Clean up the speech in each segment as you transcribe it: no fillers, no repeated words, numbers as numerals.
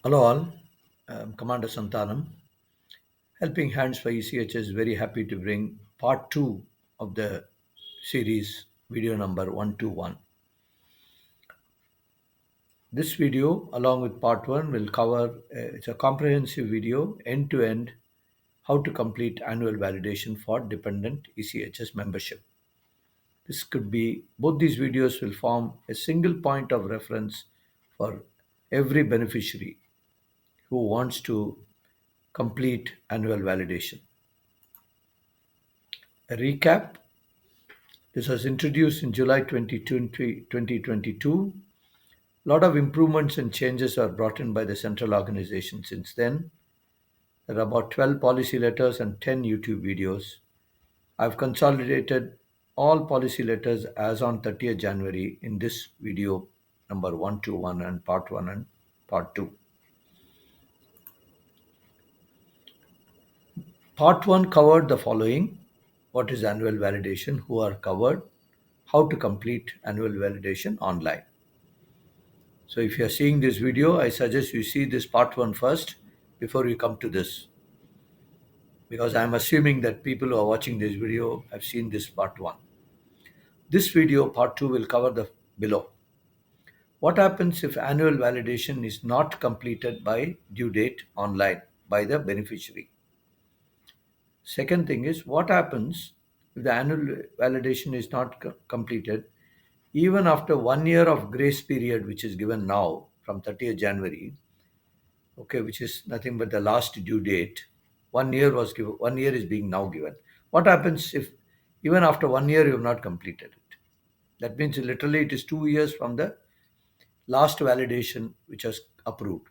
Hello all, I'm Commander Santanam. Helping Hands for ECH is very happy to bring part 2 of the series, video number 121. This video, along with part 1, will cover, it's a comprehensive video, end to end, how to complete annual validation for dependent ECHS membership. This could be, both these videos will form a single point of reference for every beneficiary who wants to complete annual validation. A recap: this was introduced in July 2022. A lot of improvements and changes are brought in by the central organization since then. There are about 12 policy letters and 10 YouTube videos. I've consolidated all policy letters as on 30th January in this video number 121 and part 1 and part 2. Part 1 covered the following: what is annual validation, who are covered, how to complete annual validation online. So if you are seeing this video, I suggest you see this part 1 first before you come to this, because I'm assuming that people who are watching this video have seen this part 1. This video, part 2, will cover the below. What happens if annual validation is not completed by due date online by the beneficiary? Second thing is, what happens if the annual validation is not completed even after 1 year of grace period, which is given now from 30th January, okay, which is nothing but the last due date. 1 year was given, 1 year is being now given. What happens if even after 1 year you have not completed it? That means literally it is 2 years from the last validation which was approved.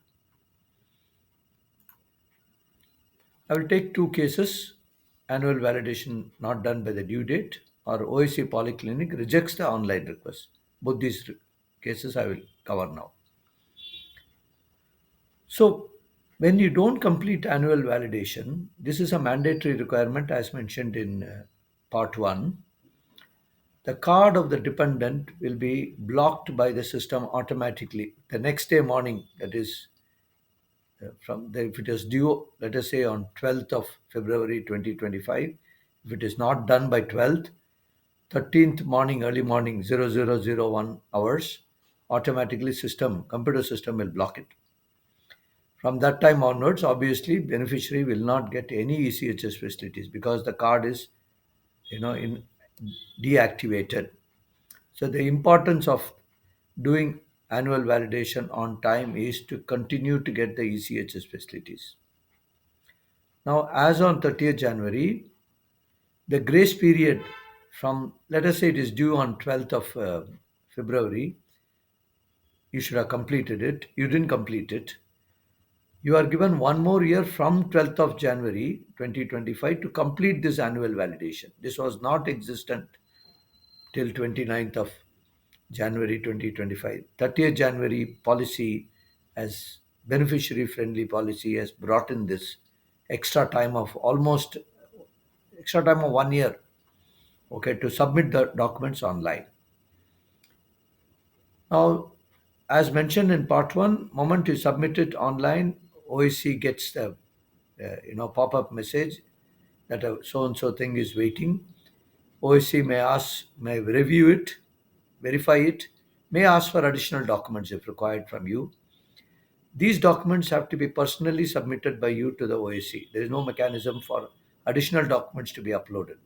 I will take two cases: annual validation not done by the due date, or OSC Polyclinic rejects the online request. Both these cases I will cover now. So, when you don't complete annual validation, this is a mandatory requirement as mentioned in part 1. The card of the dependent will be blocked by the system automatically the next day morning. That is, if it is due, let us say on 12th of February 2025, if it is not done by 12th, 13th morning, early morning, 0001 hours, automatically computer system will block it. From that time onwards, obviously, beneficiary will not get any ECHS facilities because the card is, deactivated. So the importance of doing annual validation on time is to continue to get the ECHS facilities. Now, as on 30th January, the grace period from, let us say it is due on 12th of February, you should have completed it. You didn't complete it. You are given one more year from 12th of January 2025 to complete this annual validation. This was not existent till 29th of January 2025. 30th January policy, as beneficiary friendly policy, has brought in this extra time of 1 year, okay, to submit the documents online. Now, as mentioned in part 1, moment you submit it online, OEC gets the pop-up message that a so-and-so thing is waiting. OEC may review it, verify it, may ask for additional documents if required from you. These documents have to be personally submitted by you to the OEC. There is no mechanism for additional documents to be uploaded.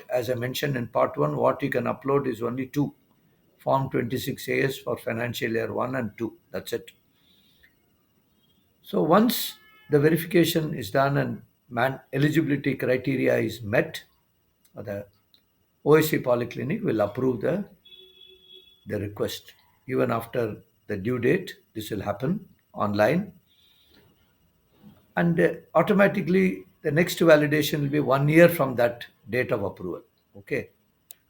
As I mentioned in part 1, what you can upload is only two: Form 26AS for financial year 1 and 2. That's it. So once the verification is done and eligibility criteria is met, the OSC Polyclinic will approve the request. Even after the due date, this will happen online. And automatically, the next validation will be 1 year from that date of approval. Okay.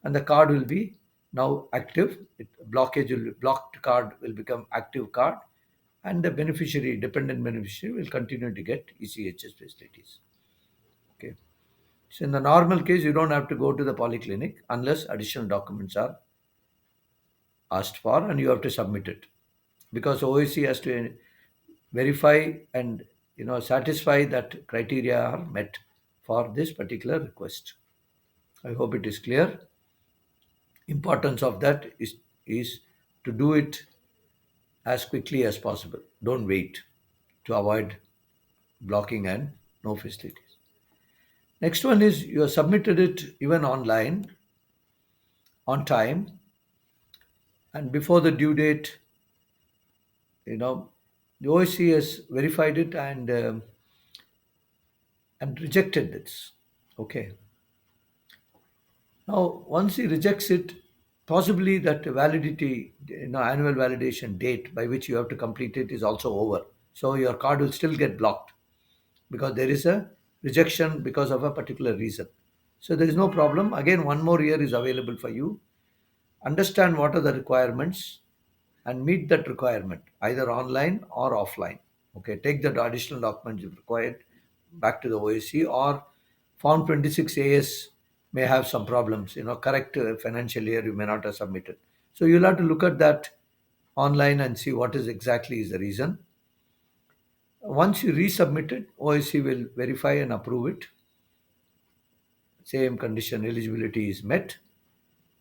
And the card will be now active. Blocked card will become active card, and the dependent beneficiary, will continue to get ECHS facilities. Okay. So in the normal case, you don't have to go to the polyclinic unless additional documents are asked for and you have to submit it, because OEC has to verify and satisfy that criteria are met for this particular request. I hope it is clear. Importance of that is to do it as quickly as possible. Don't wait to avoid blocking and no facilities. Next one is you have submitted it even online on time and before the due date. You know, the OSC has verified it and rejected this. Okay. Now, once he rejects it, possibly that validity, annual validation date by which you have to complete it is also over. So your card will still get blocked because there is a rejection because of a particular reason. So there is no problem. Again, one more year is available for you. Understand what are the requirements and meet that requirement either online or offline. Okay, take the additional documents if required back to the OAC, or Form 26AS may have some problems. Correct financial year you may not have submitted. So you'll have to look at that online and see what is exactly is the reason. Once you resubmit it, OAC will verify and approve it. Same condition eligibility is met.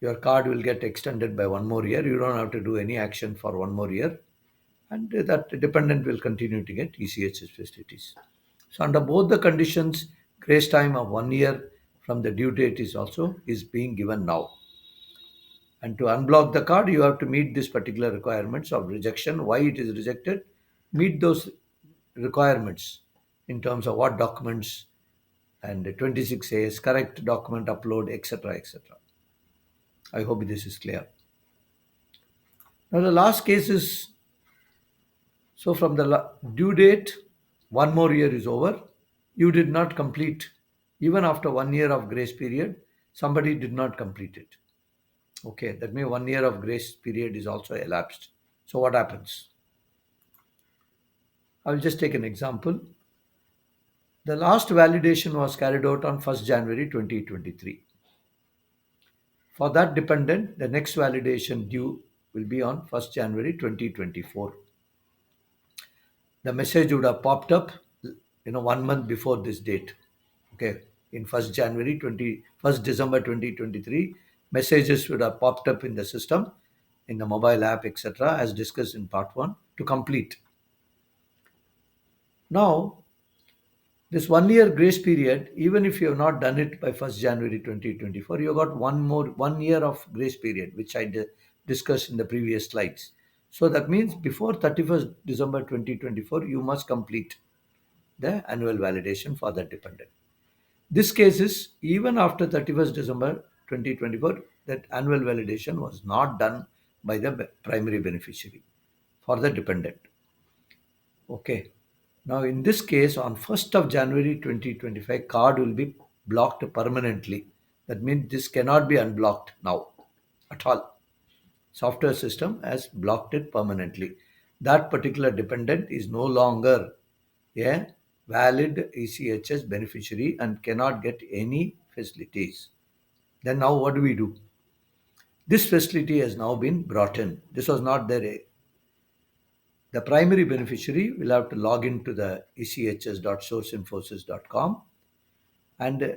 Your card will get extended by one more year. You don't have to do any action for one more year. And that dependent will continue to get ECHS facilities. So under both the conditions, grace time of 1 year from the due date is being given now. And to unblock the card, you have to meet this particular requirements of rejection. Why it is rejected? Meet those requirements in terms of what documents and 26 says correct document upload, etc., etc. I hope this is clear. Now the last case is, so from the due date, one more year is over. You did not complete, even after 1 year of grace period, somebody did not complete it. Okay, that means 1 year of grace period is also elapsed. So what happens? I will just take an example. The last validation was carried out on 1st January 2023. For that dependent, the next validation due will be on 1st January 2024. The message would have popped up 1 month before this date. Okay, in 1st January 1st December 2023, messages would have popped up in the system, in the mobile app, etc., as discussed in part 1, to complete. Now this 1 year grace period, even if you have not done it by 1st January 2024, you got 1 year of grace period, which I discussed in the previous slides. So that means before 31st December 2024, you must complete the annual validation for that dependent. This case is even after 31st December 2024, that annual validation was not done by the primary beneficiary for the dependent. Okay. Now, in this case, on 1st of January 2025, card will be blocked permanently. That means this cannot be unblocked now at all. Software system has blocked it permanently. That particular dependent is no longer a valid ECHS beneficiary and cannot get any facilities. Then now what do we do? This facility has now been brought in. This was not there. The primary beneficiary will have to log into the echs.sourceinfosys.com and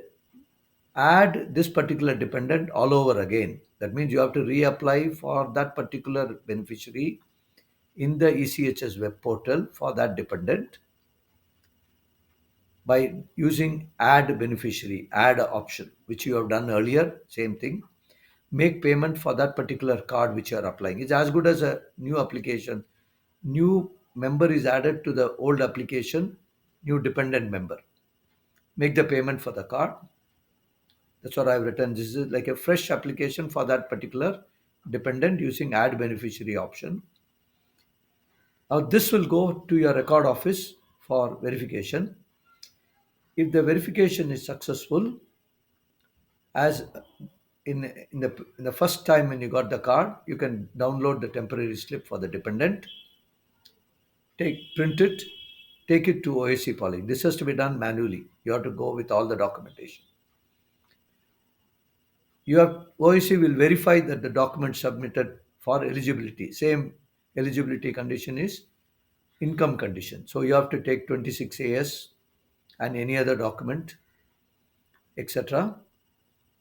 add this particular dependent all over again. That means you have to reapply for that particular beneficiary in the ECHS web portal for that dependent by using add beneficiary, add option, which you have done earlier, same thing. Make payment for that particular card which you are applying. It's as good as a new application. New member is added to the old application, new dependent member. Make the payment for the card. That's what I've written. This is like a fresh application for that particular dependent using add beneficiary option. Now this will go to your record office for verification. If the verification is successful, as in the first time when you got the card, you can download the temporary slip for the dependent, print it, take it to OAC polling. This has to be done manually. You have to go with all the documentation. OAC will verify that the document submitted for eligibility. Same eligibility condition is income condition. So you have to take 26AS and any other document, etc.,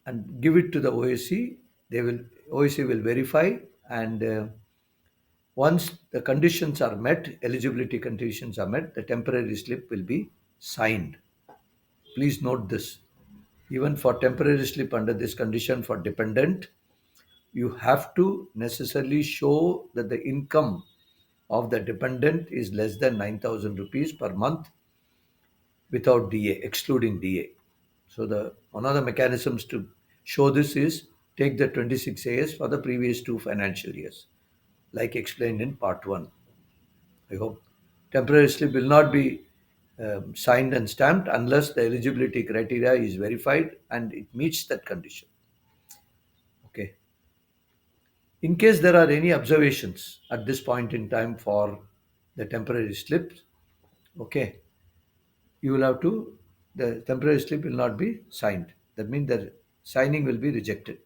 and give it to the OSC. They will OSC will verify, and once the conditions are met, eligibility conditions are met, the temporary slip will be signed. Please note this. Even for temporary slip under this condition for dependent, you have to necessarily show that the income of the dependent is less than 9,000 rupees per month without DA, excluding DA. So the one of the mechanisms to show this is take the 26AS for the previous 2 financial years, like explained in part 1. I hope temporary slip will not be signed and stamped unless the eligibility criteria is verified and it meets that condition. Okay. In case there are any observations at this point in time for the temporary slips, okay, you will have to, the temporary slip will not be signed. That means the signing will be rejected.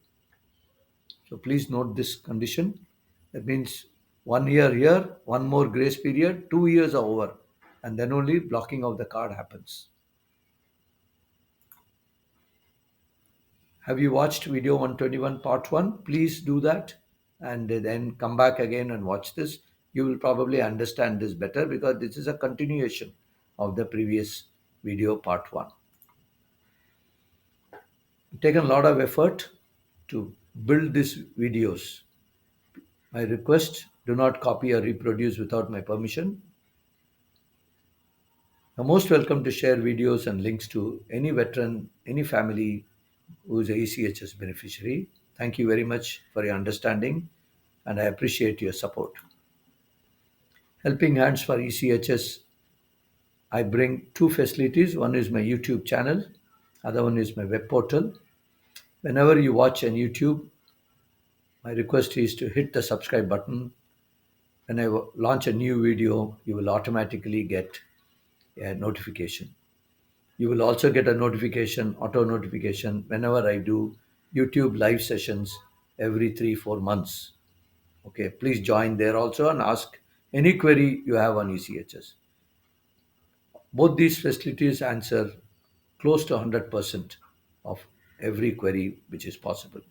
So please note this condition. That means 1 year here, one more grace period, 2 years are over, and then only blocking of the card happens. Have you watched video 121 part 1? Please do that and then come back again and watch this. You will probably understand this better because this is a continuation of the previous video part 1. Taken a lot of effort to build these videos. My request, do not copy or reproduce without my permission. You're most welcome to share videos and links to any veteran, any family who is a ECHS beneficiary. Thank you very much for your understanding and I appreciate your support. Helping Hands for ECHS, I bring two facilities. One is my YouTube channel, other one is my web portal. Whenever you watch on YouTube, my request is to hit the subscribe button. When I launch a new video, you will automatically get a notification. You will also get a notification, auto notification, whenever I do YouTube live sessions every 3-4 months. Okay, please join there also and ask any query you have on ECHS. Both these facilities answer close to 100% of every query which is possible.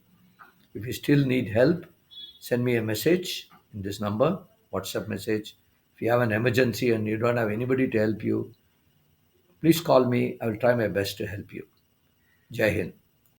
If you still need help, send me a message in this number, WhatsApp message. If you have an emergency and you don't have anybody to help you, please call me. I will try my best to help you. Jai Hind.